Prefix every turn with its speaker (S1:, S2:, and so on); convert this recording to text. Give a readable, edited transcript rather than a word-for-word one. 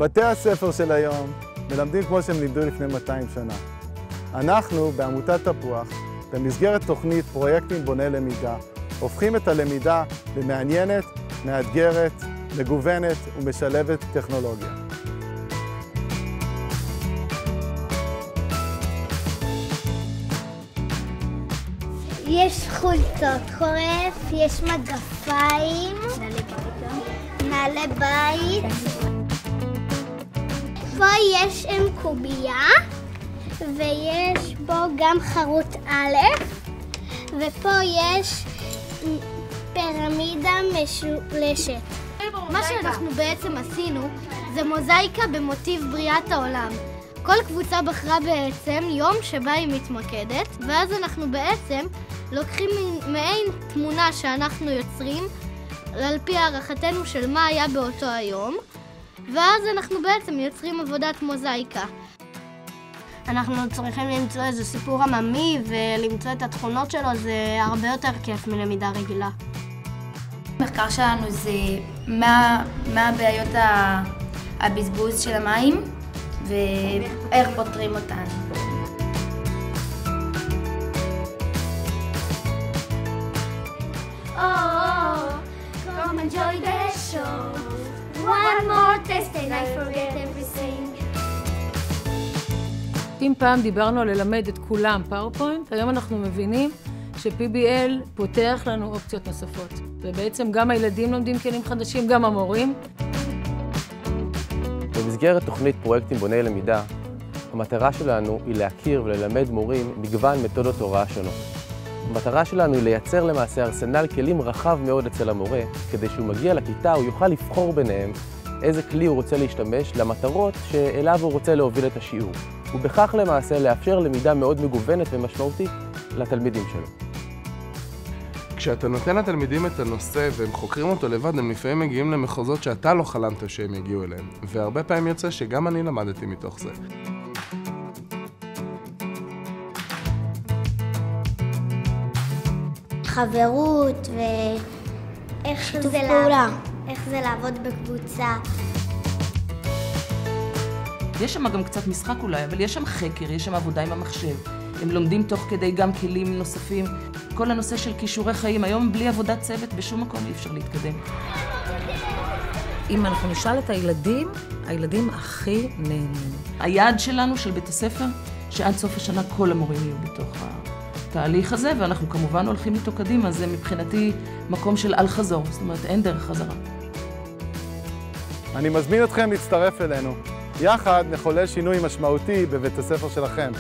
S1: בתי הספר של היום מלמדים כמו שהם לימדו לפני 200 שנה. אנחנו, בעמותת תפוח, במסגרת תוכנית פרויקטים בוני למידה, הופכים את הלמידה למעניינת, מאתגרת, מגוונת ומשלבת טכנולוגיה.
S2: יש חולצות חורף, יש מגפיים, נעלי בית. פה יש קובייה ויש בו גם חרוט א', ופה יש פירמידה משולשת.
S3: מה שאנחנו בעצם עשינו זה מוזאיקה במוטיב בריאת העולם. כל קבוצה בחרה בעצם יום שבה היא מתמקדת, ואז אנחנו בעצם לוקחים מעין תמונה שאנחנו יוצרים על פי הערכתנו של מה היה באותו היום, ואז אנחנו בעצם יוצרים עבודת מוזאיקה. אנחנו צריכים למצוא איזה סיפור עממי ולמצוא את התכונות שלו, זה הרבה יותר כיף מלמידה רגילה.
S4: המחקר שלנו זה מה הבעיות הבזבוז של המים ואיך פותרים אותן.
S2: Come enjoy the show. One more test and I forget everything.
S5: אם פעם דיברנו על ללמד את כולם פאורפוינט, היום אנחנו מבינים ש-PBL פותח לנו אופציות נוספות. ובעצם גם הילדים לומדים כלים חדשים, גם המורים.
S6: במסגרת תוכנית פרויקטים בוני למידה, המטרה שלנו היא להכיר וללמד מורים מגוון מתודות הוראה שונות. המטרה שלנו היא לייצר למעשה ארסנל כלים רחב מאוד אצל המורה, כדי שהוא מגיע לכיתה הוא יוכל לבחור ביניהם איזה כלי הוא רוצה להשתמש למטרות שאליו הוא רוצה להוביל את השיעור. ובכך למעשה לאפשר למידה מאוד מגוונת ומשמעותית לתלמידים שלו.
S7: כשאתה נותן לתלמידים את הנושא והם חוקרים אותו לבד, הם לפעמים מגיעים למחוזות שאתה לא חלמת שהם יגיעו אליהם. והרבה פעמים יוצא שגם אני למדתי מתוך זה.
S2: חברות ואיך זה לעבוד בקבוצה.
S8: יש שם גם קצת משחק אולי, אבל יש שם חקר, יש שם עבודה עם המחשב. הם לומדים תוך כדי גם כלים נוספים. כל הנושא של כישורי חיים, היום בלי עבודת צוות בשום מקום אי אפשר להתקדם.
S5: אם אנחנו נשאל את הילדים הכי נהנים.
S8: היעד שלנו, של בית הספר, שעד סוף השנה כל המורים יהיו בתוך התהליך הזה, ואנחנו כמובן הולכים איתו קדימה, זה מבחינתי מקום של אל חזור, זאת אומרת אין דרך חזרה.
S1: אני מזמין אתכם להצטרף אלינו. יחד נחולל שינוי משמעותי בבית הספר שלכם.